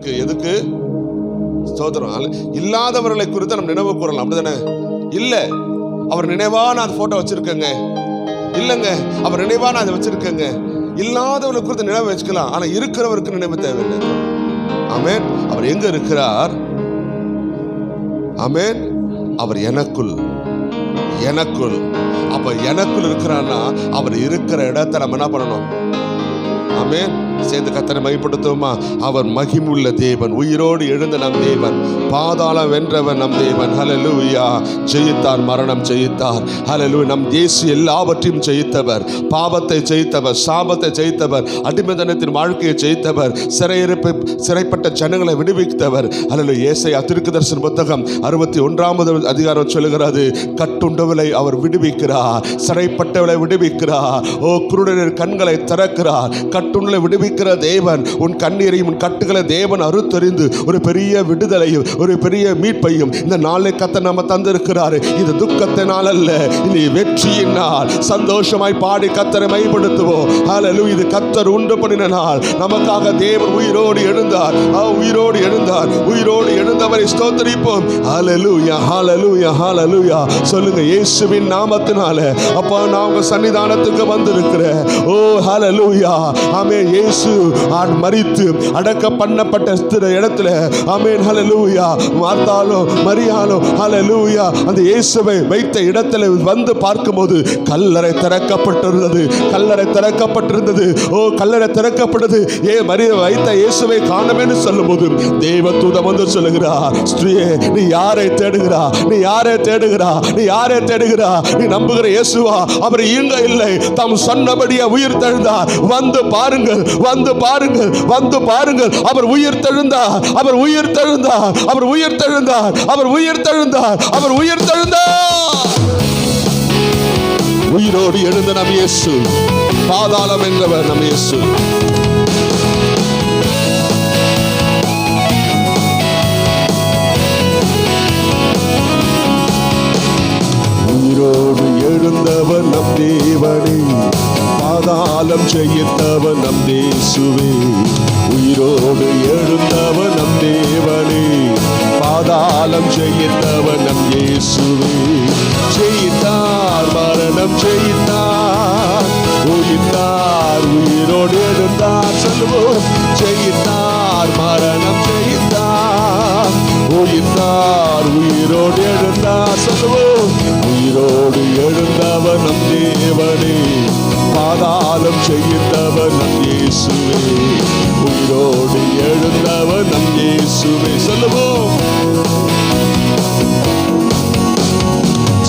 இருக்கு. எதுக்கு? ஸ்தோத்திரம். இல்லாதவர்களை குறித்து நம்ம நினைவு கூறலாம், அப்படிதானே? இல்ல அவர் நினைவா நான் அந்த போட்டோ வச்சிருக்கேங்க, இல்லைங்க அவர் நினைவா நான் அதை வச்சிருக்கேங்க. இல்லாதவர்களை குறித்து நினைவு வச்சுக்கலாம், ஆனா இருக்கிறவருக்கு நினைவு தேவையில்லை. ஆமென். அவர் எங்க இருக்கிறார்? ஆமென். அவர் எனக்குள். அப்ப எனக்குள் இருக்கிறான்னா அவர் இருக்கிற இடத்தை நம்ம என்ன பண்ணணும்? ஆமென். சேர்ந்து கர்த்தரை மகிமைப்படுத்துவோமா? அவர் மகிமுள்ள தேவன், உயிரோடு எழுந்த நம் தேவன், பாதாளம் வென்றவன் நம் தேவன். ஹல்லேலூயா. ஜெயித்தார், மரணம் ஜெயித்தார். ஹல்லேலூயா. நம் இயேசு எல்லாவற்றையும் ஜெயித்தவர், பாவத்தை ஜெயித்தவர், சாபத்தை ஜெயித்தவர், அடிமைத்தனத்தின் வாழ்க்கையை ஜெயித்தவர், சிறைப்பட்ட ஜனங்களை விடுவித்தவர். ஹல்லேலூயா. ஏசாயா தீர்க்கதரிசன புத்தகம் 61வது அதிகாரம் சொல்லுகிறது, கட்டுண்டவளை அவர் விடுவிக்கிறார், சிறைப்பட்டவளை விடுவிக்கிறார். ஓ குருடரின் கண்களை திறக்கிறார். கட்டுண்டலை விடுவிக்கிற தேவன், உன் கண்ணீரையும் உன் கட்டுகளை தேவன் அறுத்தறிந்து ஒரு பெரிய விடுதலையும் ஒரு பெரிய மீட்பையும் இந்த நாளை கர்த்தர் நம்ம தந்திருக்கிறார். இது துக்கத்தினால் அல்ல, இது வெற்றியின் நாள். சந்தோஷமாய் பாடி கர்த்தரை மகிமைப்படுத்துவோம். ஹல்லேலூயா. இது கர்த்தர் உண்டு பண்ணின நாள். நமக்காக தேவன் உயிரோடு எழுந்தார். உயிரோடு எழுந்தவரை ஸ்தோத்திரிப்போம். ஹல்லேலூயா, ஹல்லேலூயா, ஹல்லேலூயா. சொல்லுங்க, இயேசுவின் நாமத்தினால அப்பா நான் உங்க சன்னிதானத்துக்கு வந்திருக்கிறேன். ஓ ஹல்லேலூயா. ஆமென். இயேசு மரித்து அடக்க பண்ணப்பட்ட இடத்துல ஆமென் ஹல்லேலூயா, மார்த்தாலும் மரியாளும் ஹல்லேலூயா அந்த இயேசுவை வைத்த இடத்துல வந்து பார்க்கும்போது கல்லறை திறக்கப்பட்டிருந்தது. ஓ கல்லறை திறக்கப்பட்டது. மரியா வைத்த இயேசுவை காணவேன்னு சொல்லும்போது தேவதூதன் வந்து சொல்லுகிறார், ஸ்திரீயே நீ யாரை தேடுகிறா? நீ நம்புகிற இயேசுவா? அவர் இங்க இல்லை, தாம் சொன்னபடியே உயிர் தெழுந்தார். வந்து பாருங்கள். அவர் உயிர் தெழுந்தார். உயிரோடு எழுந்த நம் இயேசு, பாதாளம் என்றவர் நம் இயேசு. உயிரோடு எழுந்தவர் நம் தேவனே, பாதாளம் ஜெயித்தவர் நம் இயேசுவே. உயிரோடு எழுந்தவர் நம் தேவனே, பாதாளம் ஜெயித்தவர் நம் இயேசுவே. ஜெயித்தார், மரணம் ஜெயித்தார், உயிரோடு எழுந்தார். சொல்லுவோம், ஜெயித்தார், மரணம் ஜெயித்தார், உயிரோடு எழுந்தார். சொல்லுவோம், உயிரோடு எழுந்தவர் நம் தேவனே, பாதாளம் ஜெயித்தவர் நம் இயேசுவே. உயிரோடு எழுந்தவர் நம் இயேசுவே. சொல்லுவோம்,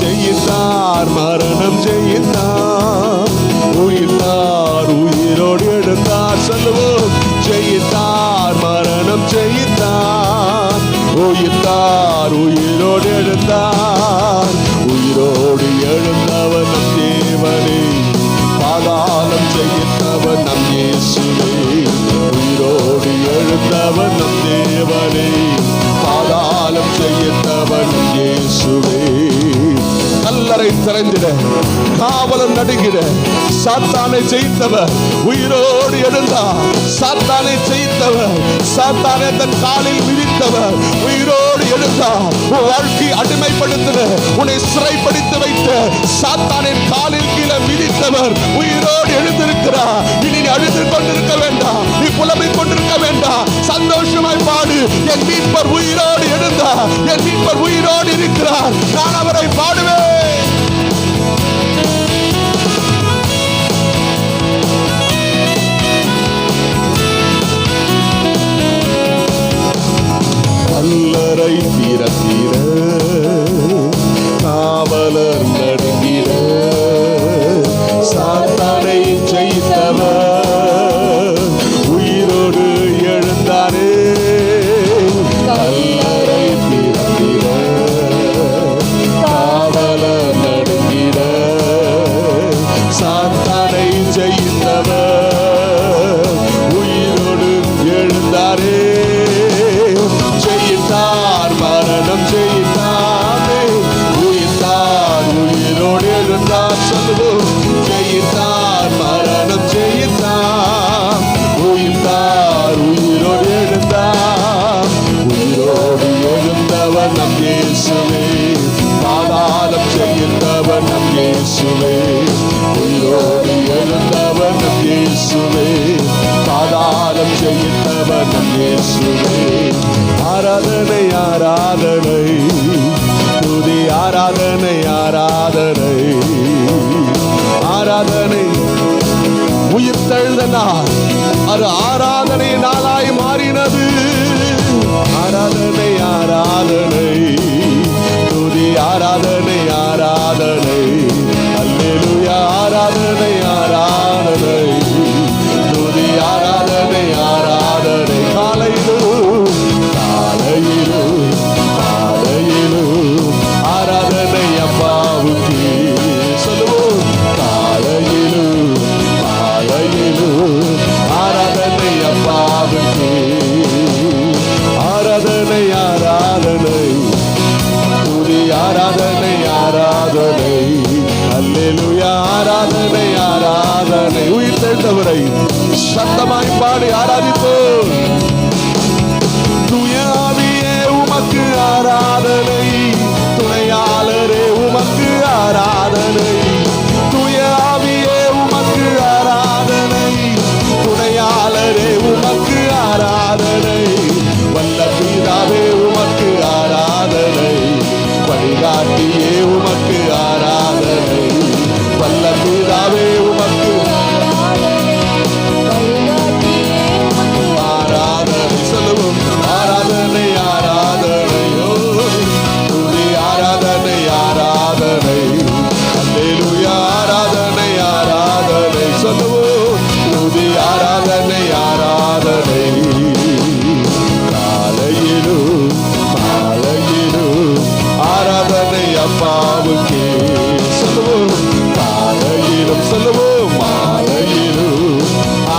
ஜெயித்தார், மரணம் ஜெயித்தார், உயிரோடு எழுந்தார். சொல்லுவோம், ஜெயித்தார், மரணம் ஜெயித்தார், உயிரோடு எழுந்தார். உயிரோடு எழுந்தவர் நம் தேவனே, பாதாளம் ஜெயித்தவர் நம் இயேசுவே. உயிரோடு எழுந்தவர் நம் தேவனே, பாதாளம் ஜெயித்தவர் நம் இயேசுவே. கல்லறை திறந்திட, காவலன் நடுங்கிட, சாத்தானை ஜெயித்தவர் உயிரோடு எழுந்தார். சாத்தானை ஜெயித்தவர், சாத்தானை தன் காலில் மிதித்தவர் உயிரோடு எழுந்தார். உன் வாழ்க்கையை அடிமைப்படுத்தின, உன்னை சிறைப்படுத்தி வைத்த சாத்தானின் காலில் கீழே மிதித்தவர் உயிரோடு எழுந்திருக்கிறார். இனி நீ அழுது கொண்டிருக்க வேண்டாம், நீ புலம்பிக் கொண்டிருக்க வேண்டாம். சந்தோஷமாய் பாடு, என் மீட்பர் உயிரோடு எழுந்தார், என் மீட்பர் உயிரோடு இருக்கிறார், நான் அவரை பாடுவேன். கல்லறை திறந்திட, காவலர் நடுங்கிட, சாத்தானை ஜெயித்தவர் உயிரோடு எழுந்தாரே. கல்லறை திறந்திட, காவலர் நடுங்கிட, சாத்தானை ஜெயித்தவர் உயிரோடு எழுந்தாரே. ஜெயித்தார், மரணம் ஜெயித்தாரே, உயிரோடு எழுந்தார். சொல்லுவோம், ஜெயித்தார், மரணம் ஜெயித்தார், உயிரோடு எழுந்தார். இயேசுவே, பாதாளம் ஜெயித்தவர் நம் இயேசுவே, உயிரோடு எழுந்தவர் நம் இயேசுவே, பாதாளம் ஜெயித்தவர் நம் இயேசுவே. ஆராதனை ஆராதனை துதி ஆராதனை ஆராதனை ஆராதனை. உயிர் தெழுந்த நாள் அது ஆராதனை நாளாய் மாறினது. ஆராதனை ஆராதனை துதி ஆராதனை ஆராதனை. அல்லேலூயா. ஆராதனை ஆராதனை துதி ஆராதனை ஆராதனை. காலையிலும் காலையிலும் காலையிலும் ஆராதனை அப்பாவுக்கு சொல்லுவோம். காலையிலும் காலையிலும் ஆராதனை அப்பாவுக்கு. ஆராதனை ஆராதனை துதி ஆராதனை ஆராதனை. அல்லேலூயா. ஆராதனை ஆராதனை. உயிர் தெழுந்தவரை சத்தமாய் பாடி ஆராதிப்போம். தூயாவியே உமக்கு ஆராதனை, துணையாளரே உமக்கு ஆராதனை. தூயாவியே உமக்கு ஆராதனை, துணையாளரே உமக்கு ஆராதனை. வல்ல பிதாவே உமக்கு ஆராதனை, வழிகாட்டியே உமக்கு ஆராதனை. வல்ல பிதாவே உமக்கு ஆராதனை. சொல்லுவோம். ஆராதனை ஆராதனையோ துதி ஆராதனை ஆராதனை. அல்லேலூயா. ஆராதனை ஆராதனை. சொல்லுவோம். துதி ஆராதனை ஆராதனை. காலையிலும் மாலையிலும் ஆராதனை அப்பாவுக்கே. சொல்லுவோம். காலையிலும் சொல்லுவோம் மாலையிலும்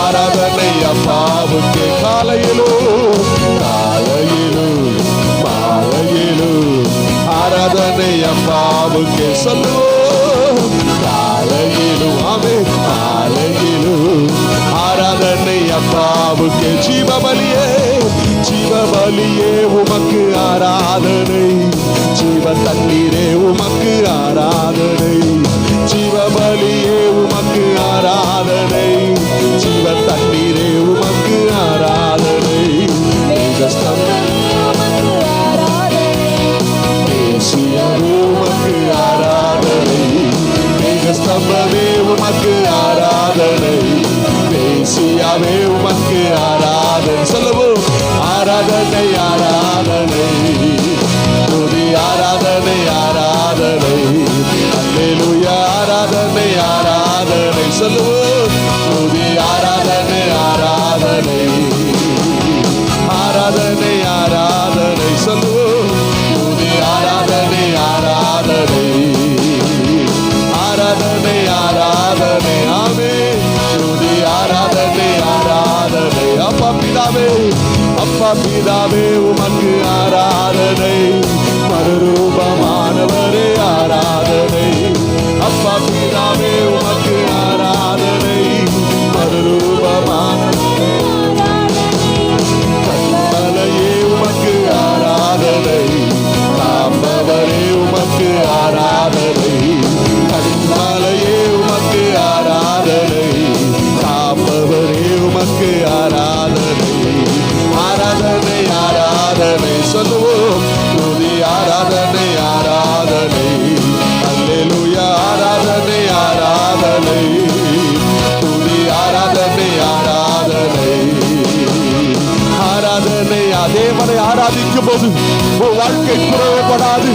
ஆராதனை அப்பாவுக்கே. காலையிலும் காலையிலும் மாலையிலும் ஆராதனை அப்பாவுக்கே. சொல்லுவோம். காலையிலும் ஆமே காலையிலும் ஆராதனை அப்பாவுக்கே. ஜீவபலியே ஜீவபலியே உமக்கு ஆராதனை. ஜீவ தண்ணீரே உமக்கு ஆராதனை. ஜீவபலியே உமக்கு ஆராதனை. ஜீவ தண்ணீரே உமக்கு ஆராதனை. தேசியமே உமக்கு ஆராதனை. மேகஸ்தம்பமே உமக்கு ஆராதனை. தேசியாவே உமக்கு ஆராதனை. சொல்லுவோம். ஆராதனை ஆராதனை துதி ஆராதனை ஆராதனை. அல்லேலூயா. ஆராதனை ஆராதனை. சொல்லுவோம். துதி ஆராதனை ஆராதனை. ஆராதனை ஆராதனை. சொல்லுவோம். துதி ஆராதனை ஆராதனை. ஆராதனை ஆராதனை. ஆமே துதி ஆராதனை ஆராதனை. அப்பா பிதாவே அப்பா பிதாவே உமக்கு ஆராதனை. மறுரூபமானவரே ஆராதனை. அப்பா பிதாவே உமக்கு ஆராதனை. மறுரூபமானவரே கண்மலையே உமக்கு ஆராதனை. காப்பவரே உமக்கு ஆராதனை. கண்மலையே உமக்கு ஆராதனை. காப்பவரே உமக்கு ஆராதனை. ஆராதனை ஆராதனை. சொல்லுவோம். துதி ஆராதனை ஆராதனை. அல்லேலூயா. ஆராதனை ஆராதனை துதி ஆராதனை ஆராதனை. ஆராதனை. தேவனை ஆராதிக்கும் போது உன் வாழ்க்கை குறைவுபடாது.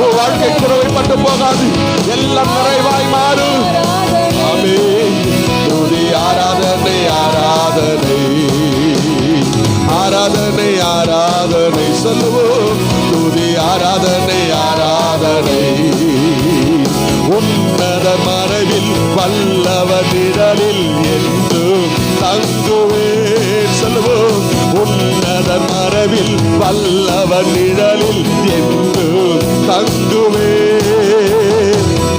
உன் வாழ்க்கை குறைவுபட்டு போகாது. எல்லாம் நிறைவாய் மாறும். ஆமென். துதி ஆராதனை ஆராதனை. ஆராதனை ஆராதனை. சொல்லுவோம். துதி ஆராதனை ஆராதனை. உன்னத மறைவில் வல்லவர் நிழலில் என்றும் தங்குவேன். சொல்லுவோம். உன்னத மறைவில் வல்லவர் நிழலில் என்றும் தங்குவேன்.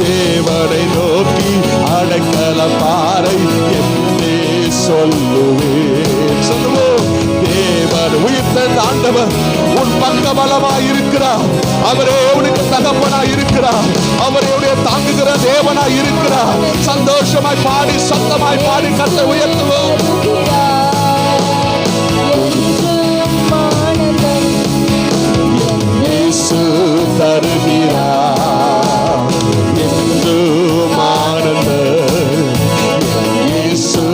தேவனை நோக்கி அடைக்கல பாறை என்றே சொல்லுவேன். சொல்லுவோம். தேவன் உயிர்த்த ஆண்டவர் உன் பக்கபலமாய் இருக்கிறார். அவரே உனக்கு தகப்பனாய் இருக்கிறார். அவரே தாங்குகிற தேவனாய் இருக்கிறார். சந்தோஷமாய் பாடி சத்தமாய் பாடி கர்த்தரை உயர்த்துவோம். இயேசு தருகிறார் என்றும் ஆனந்தம். இயேசு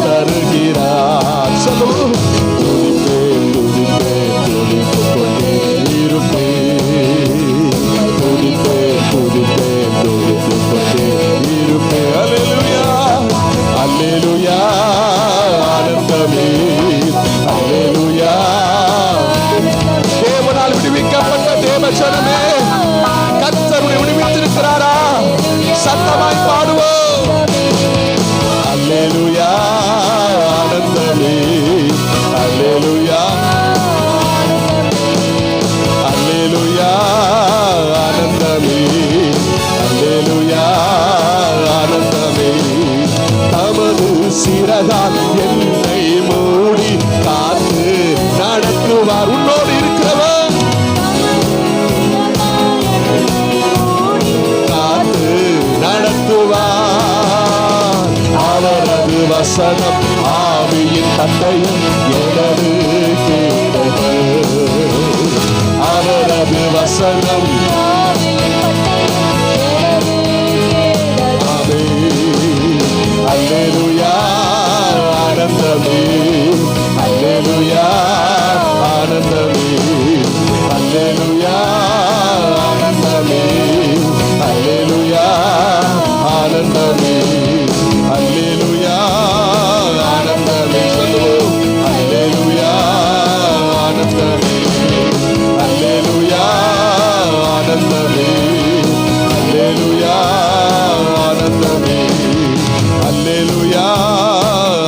தருகிறார். சொல்லுவோம். துதிப்பேன் துதிப்பேன் துதித்துக் கொண்டே இருப்பேன். துதிப்பேன் துதிப்பேன் துதித்துக் கொண்டே இருப்பேன். அல்லேலூயா அல்லேலூயா ஆனந்தமே அல்லேலூயா. தேவனால் விடுவிக்கப்பட்ட தேவஜனமே, கர்த்தர் விடுவித்திருக்கிறாரா? சத்தமாய் பாடுவோம். அல்லேலூயா ஆனந்தமே அல்லேலூயா அல்லேலூயா ஆனந்தமே அல்லேலூயா ஆனந்தமே. தமது சிறகால் என்னை மூடி காத்து நடத்துவார். உன்னோடு இருக்கிறவர் காத்து நடத்துவார். அவரது வசனம் ஆவியின் தந்தையும் எனது கேட்டது. அவரது வசனம் அல்லேலூயா ஆனந்தமே அல்லேலூயா ஆனந்தமே அல்லேலூயா ஆனந்தமே அல்லேலூயா ஆனந்தமே அல்லேலூயா ஆனந்தமே. சொல்லுவோம். அல்லேலூயா ஆனந்தமே அல்லேலூயா ஆனந்தமே அல்லேலூயா ஆனந்தமே அல்லேலூயா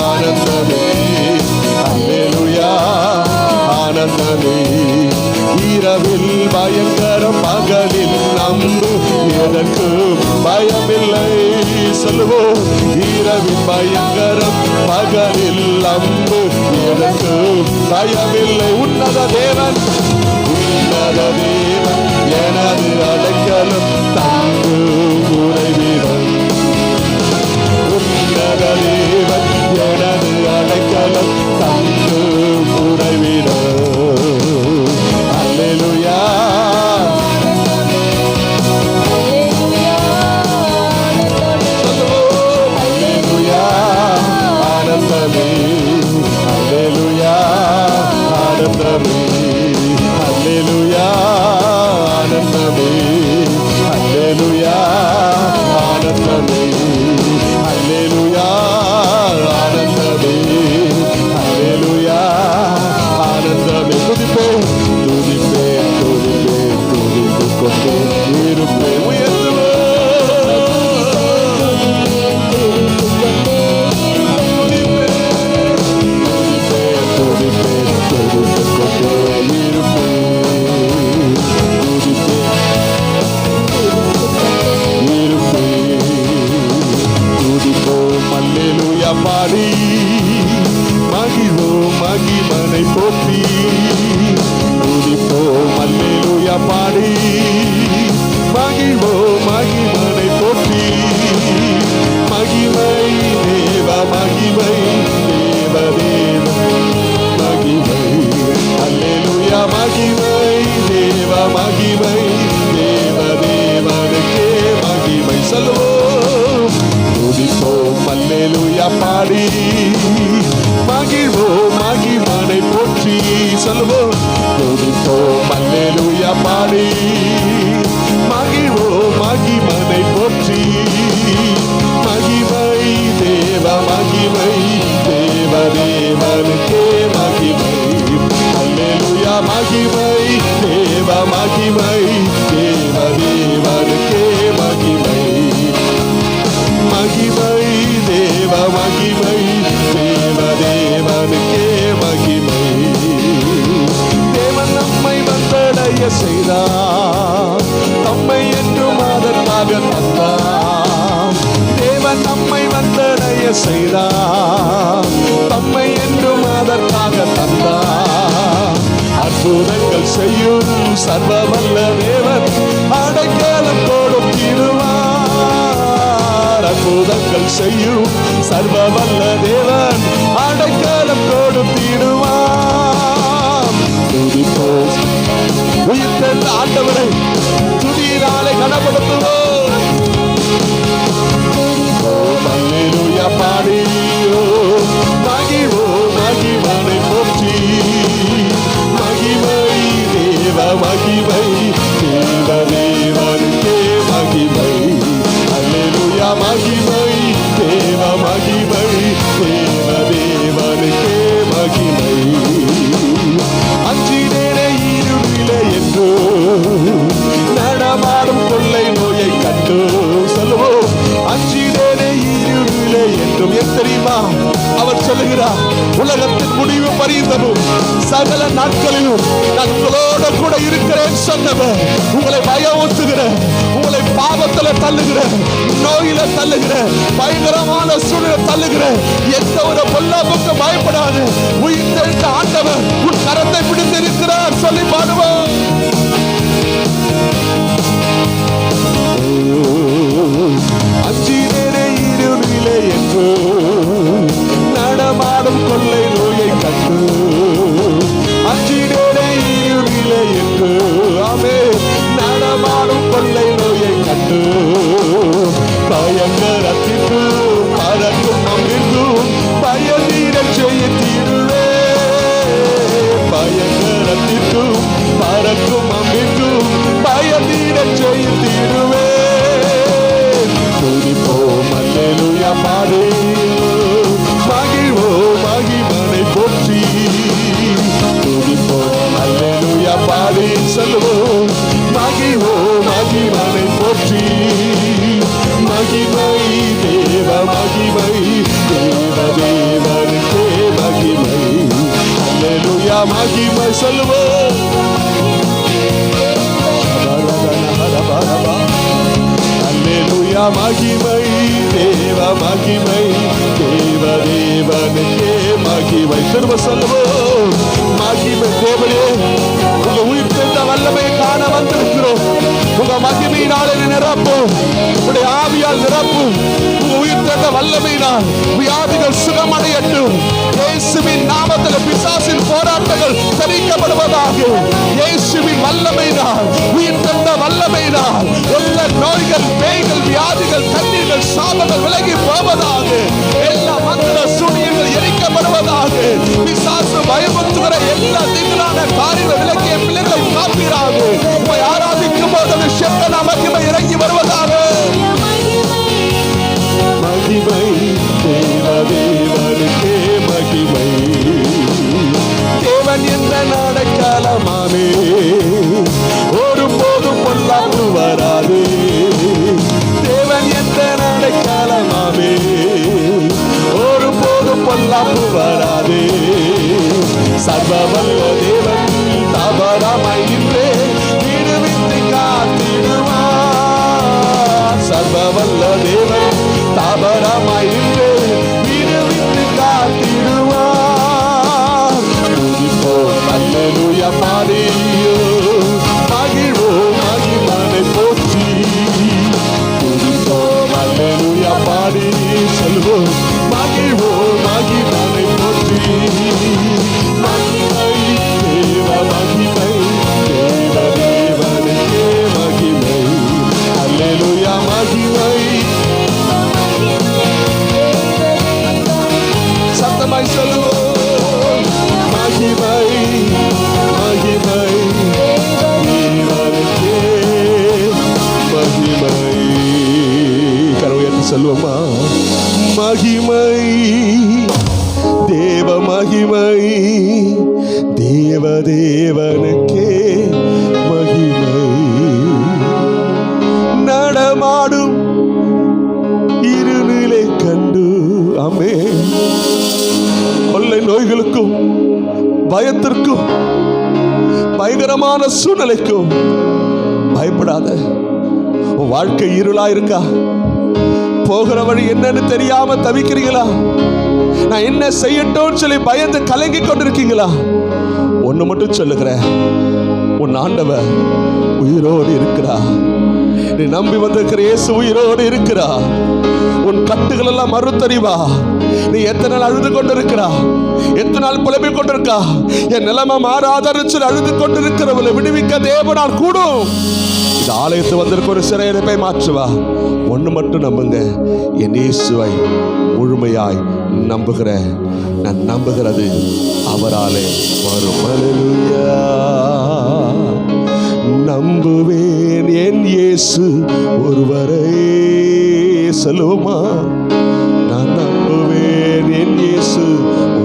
ஆனந்தமே அல்லேலூயா ஆனந்தமே. இரவில் பயங்கரம் பகலில் நம்பு எனக்கு பயமில்லை. சொல்லுவோம். இரவில் பயங்கரம் பகலில் நம்பு எனக்கு பயமில்லை. உன்னத தேவன் உன்னத தேவன் எனது அடைக்கலம் தங்கு உறைவிடம். உன்னத தேவன் எனது அடைக்கலம் தங்கு உறைவிடம். அல்லேலூயா சொல்லுவோம். அல்லேலூயா ஆனந்தமே அல்லேலூயா ஆனந்தமே அல்லேலூயா ஆனந்தமே அல்லேலூயா ஆனந்தமே அல்லேலூயா ஆனந்தமே அல்லேலூயா ஆனந்தமே. துதிப்பேன் துதிப்பேன் துதிப்பேன் துதித்துக் கொண்டே இருப்பேன். உயர்த்துவேன். பாடி மகிழ்வோம் மகிமனை போற்றி. துதிப்போம் அல்லேலூயா பாடி மகிழ்வோம் மகிமனை போற்றி. மகிமை தேவ மகிமை தேவ தேவ மகிமை அல்லேலூயா மகிமை தேவ மகிமை தேவ தேவனுக்கே மகிமை. சொல்லுவோம். துதிப்போம் அல்லேலூயா பாடி மகிழ்வோம் மகிமனை போற்றி. சொல்லுவோம். துதிப்போம் அல்லேலூயா பாடி மகிழ்வோம் மகிமனை போற்றி. மகிமை தேவ மகிமை தேவ தேவனுக்கே மகிமை. அல்லேலூயா மகிமை தேவ மகிமை தேவ தேவனுக்கே மகிமை. மகிமை தேவ மகிமை தேவ தேவனுக்கே மகிமை. தேவன் நம்மை வந்தடைய செய்தார். தம்மை என்றும் அதற்காக தந்தார். தேவன் நம்மை வந்தடைய செய்தார். தம்மை என்றும் அதற்காக தந்தார். அற்புதங்கள் அற்புதங்கள் செய்யும் சர்வ வல்ல தேவன் அடைக்கலம் கொடுத்திடுவார். அற்புதங்கள் செய்யும் சர்வ வல்ல தேவன் அடைக்கலம் கொடுத்திடுவார். துதிப்போம் உயிர்த்தெழுந்த ஆண்டவரை, துதியினாலே கனப்படுத்துவோம். அல்லேலூயா பாடியோம், மகிழ்வோம் மகிமனை போற்றி. மகிமை தேவ மகிமை, தேவ தேவனுக்கே மகிமை. அல்லேலூயா மகிமை தேவ மகிமை, தேவ தேவனுக்கே மகிமை. அஞ்சினேனே இருளிலே என்றோ, நடமாடும் கொள்ளை நோயை கண்டு சொல்லுவோம். அஞ்சினேனே இருளிலே என்றும். ஏன் தெரியுமா? அவர் சொல்லுகிறார், உலகத்தின் முடிவு பரிந்தமும் சகல நாட்களிலும் நான் உங்களோட கூட இருக்கிறேன் சொன்னவர். உங்களை பயமுறுத்துகிற, உங்களை பாவத்துல தள்ளுகிற, நோயில தள்ளுகிற, பயங்கரமான சூழ்நிலை தள்ளுகிற எந்த ஒரு பொல்லாப்புக்கு பயப்படாது. உயிர்த்தெழுந்த ஆண்டவர் உன் கரத்தை பிடித்து இருக்கிறார் சொல்லி பாடுவோம். அஞ்சினேனே இருளிலே என்றோ, நடமாடும் கொள்ளை நோயை கண்டு. அஞ்சினேனே இருளிலே என்று, ஆமென், நடமாடும் கொள்ளை நோயை கண்டு. பயங்கரத்திற்கு பறக்கும் அமிர்ந்தும் பயந்தீரச் செய்ய தீருவே. பயங்கரத்திற்கும் பறக்கும் அமிர்ந்தும் பயந்தீரச் செய்ய தீருவே. துதிப்போம் அல்லேலூயா பாடி, மகிழ்வோம் மகிமனை போற்றி. துதிப்போம் அல்லேலூயா பாடி சொல்லுவோம். மகிழ்வோம் மகிமனை போற்றி. மகிமை தேவ மகிமை, தேவ தேவனுக்கே மகிமை. அல்லேலூயா மகிமை சொல்லுவோம். அல்லேலூயா மகிமை தேவ மகிமை, தேவ தேவனுக்கே மகிமை. திரும்ப சொல்லுவோம். மகிமை தேவனே, உங்க உயிர்த்தெழுந்த வல்லமை காண வந்திருக்கிறோம். உங்க மகிமையினால் நிரப்பும், உங்களுடைய ஆவியால் நிரப்பும். உங்க உயிர்த்தெழுந்த வல்லமையினால் வியாதிகள் சுகமடையட்டும். இயேசுவின் நாமத்தில் பிசாசின் போராட்டங்கள் தரிக்கப்படுவதாக. இயேசுவின் வல்லமையினால், உயிர்த்தெழுந்த வல்லமையினால் எல்லா நோய்கள், பேய்கள், வியாதிகள், கண்ணீர்கள், சாபங்கள் விலகி போவதாக. எல்லா மந்திர சூனியங்கள் எரிக்கப்படுவதாக. பிசாசு பயமுறுத்துகிற எல்லா திகழான காரியங்கள் விலகிய பிள்ளைகளை காப்பீராக. உம்மை ஆராதிக்கும் போது விஷயங்கள் மகிமை இறங்கி வருவதாக. மகிமை தேவ தேவனுக்கே மகிமை. தேவன் என்ற நாடகாலமாமே, ஒரு போதும் பொல்லாப்பு வராது. தேவன் என்ற நாடகாலமாமே, ஒரு போதும் பொல்லாப்பு வராது. சர்வவல்ல தேவன் தவறாமை நின்றே விடுவித்து காத்திடுவார். சர்வவல்ல தேவன் தவறாமை நின்றே விடுவித்து காத்திடுவார். துதிப்போம் அல்லேலூயா பாடியோ, மகிழ்வோம் மகிமனை போற்றி. துதிப்போம் அல்லேலூயா பாடி சொல்வோம். மகிழ்வோம் மகிமனை போற்றி. மகிமை தேவ மகிமை, தேவ தேவனுக்கே மகிமை. அல்லேலூயா மகிமை. சத்தமாய் சொல்லுவோம். மகிமை மகிமை தேவனுக்கே மகிமை. கரவுயர்த்தி சொல்லுவோமா? மகிமை தேவ மகிமை, தேவ தேவனுக்கே மகிமை. நடமாடும் இருளிலே கண்டு. ஆமென். கொள்ளை நோய்களுக்கும், பயத்திற்கும், பயங்கரமான சூழ்நிலைக்கும் பயப்படாத. உன் வாழ்க்கை இருளா இருக்கா? போகிற வழி என்னன்னு தெரியாம தவிக்கிறீங்களா? நான் என்ன செய்யட்டும் சொல்லி பயந்து கலங்கி கொண்டிருக்கீங்களா? ஒண்ணு மட்டும் சொல்லுகிறேன், உன் ஆண்டவர் உயிரோடு இருக்கிறா. நீ நம்பி வந்திருக்கிற இயேசு உயிரோடு இருக்கிறா. உன் கட்டுகள் எல்லாம் மறுத்தறிவா. நீ எத்தனை நாள் அழுது கொண்டிருக்கிறா, எத்தனை நாள் புலம்பிக் கொண்டிருக்கா, என் நிலைமை மாறாதரிச்சு அழுது கொண்டிருக்கிறவளை விடுவிக்க தேவனால் கூடும். இந்த ஆலயத்து வந்திருக்க ஒரு சிறையிருப்பை மாற்றுவா. ஒன்று மட்டும் நம்புங்க, என் இயேசுவை முழுமையாய் நம்புகிறேன். நான் நம்புகிறது அவராலே வரும். அல்லேலூயா. நம்புவேன் என் இயேசு ஒருவரை. சொல்லுவோமா? நான் நம்புவேன் என் இயேசு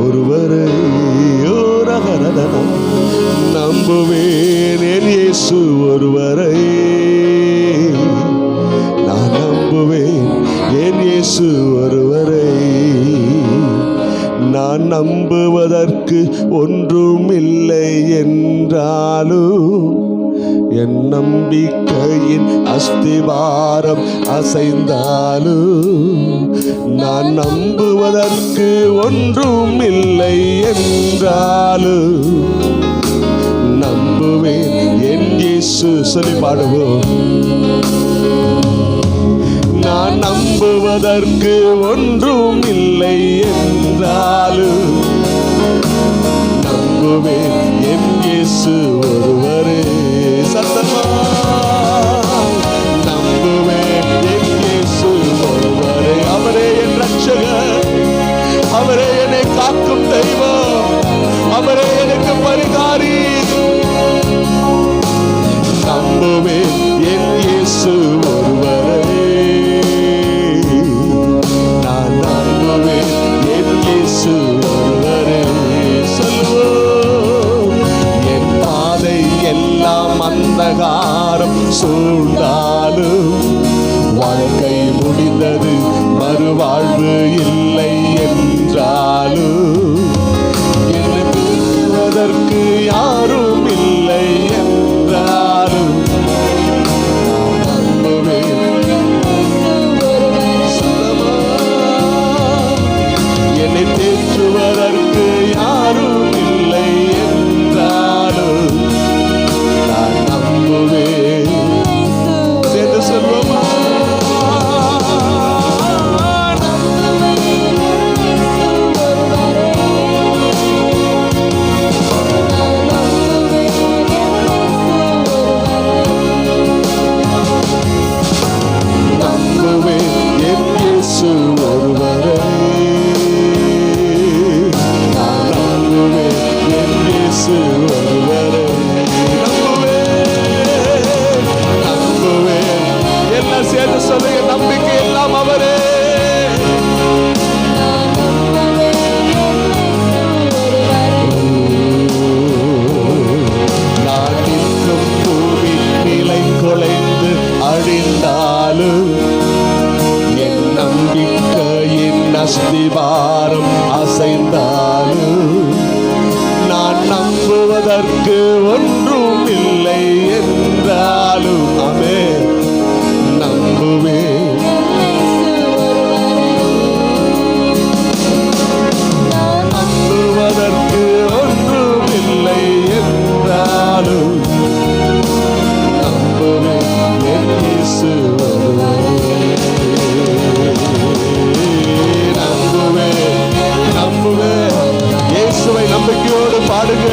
ஒருவரை. நம்புவேன் என் இயேசு ஒருவரை. நான் நம்புவேன் என் இயேசு ஒருவரை. நான் நம்புவதற்கு ஒன்றும் இல்லை என்றாலும் என் நம்பிக்கையின் அஸ்திவாரம் அசைந்தாலும் நான் நம்புவதற்கு ஒன்றும் இல்லை என்றாலும் நம்புவேன் என் இயேசு. சொல்லி பாடுவோம். நான் நம்புவதற்கு ஒன்றும் இல்லை என்றாலும் நம்புவேன் என் இயேசு ஒருவரே. சத்தமா நம்புவேன் என் இயேசு ஒருவரே. அவரே என் ரட்சகர், அவரே என்னை காக்கும் தெய்வம், அவரே எனக்கு பரிகாரி. நம்புவேன் என் இயேசு ஒருவரே. நான் நம்புவேன் என் இயேசு ஒருவரே. சொல்லுவோம். என் பாதை எல்லாம் அந்தகாரம் சூழ்ந்தாலும் வாழ்க்கை முடிந்தது, மறுவாழ்வு இல்லை என்றாலும் என்னை பிரிப்பதற்கு யாரும் இல்லை என்றாலும் என்னை தேற்றுவதற்கு யாரும் இல்லை என்றாலும் நான் நம்புவேன். சேர்ந்து சொல்வோமா? நம்பிக்கை எல்லாம் அவரே. நான் நிற்கும் பூமி நிலை குலைந்து அழிந்தாலும் என் நம்பிக்கையின் அஸ்திவாரம் அசைந்தாலும் நான் நம்புவதற்கு ஒன்றும் இல்லை என்றாலும் ஆமென் நம்புவேன். நம்புவதற்கு ஒன்றும் இல்லை என்றாலும் நம்புவேன் என் இயேசு ஒருவரே. நம்புவேன், நம்புவேன். இயேசுவை நம்பிக்கையோடு பாடுங்க.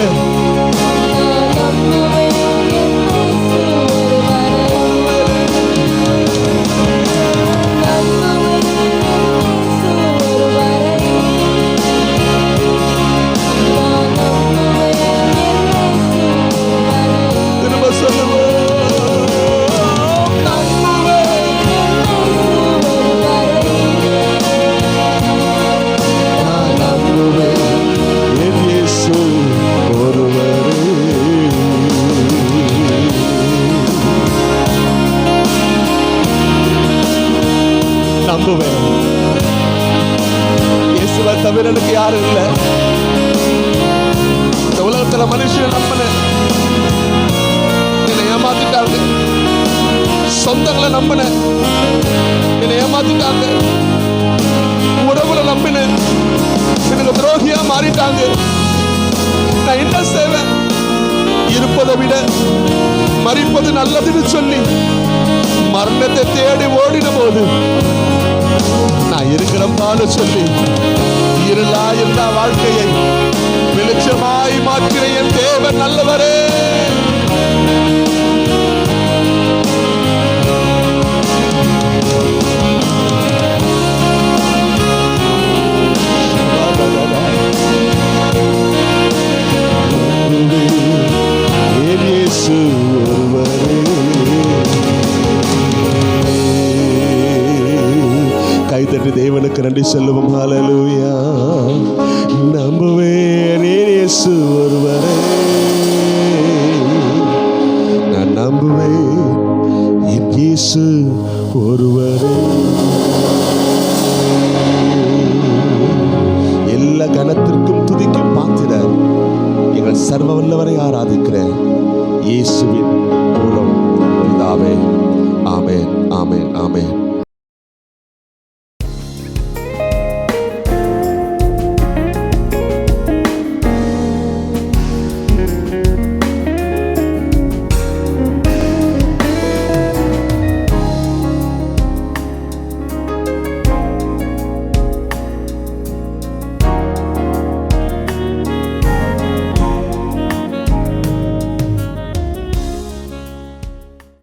நம்புவேன். இயேசுவை தவிர எனக்கு யாரும் இல்லை. இந்த உலகத்துல மனுஷன் நம்பின என்னை ஏமாத்திட்டாங்க. சொந்தங்களை நம்பின என்னை ஏமாத்திட்டாங்க. உறவுல நம்பின எனக்கு துரோகியா மாறிட்டாங்க. நான் என்ன செய்வேன்? இருப்பதை விட மரிப்பது நல்லதுன்னு சொல்லி மரணத்தை தேடி ஓடின போது நான் இருக்கிறப்பான்னு சொல்லி இருளா இருந்த வாழ்க்கையை வெளிச்சமாய் மாற்றின என் தேவன் நல்லவரே. கைதட்டி தேவனுக்கு நன்றி சொல்லுவோம். ஹல்லேலூயா. நம்புவேன் இயேசு ஒருவரே, நான் நம்புவேன் இயேசு ஒருவரே. எல்லா கனத்திற்கும் துதிக்கும் பாத்திரர் எங்கள் சர்வ வல்லவரை ஆராதிக்கிற இயேசுவின்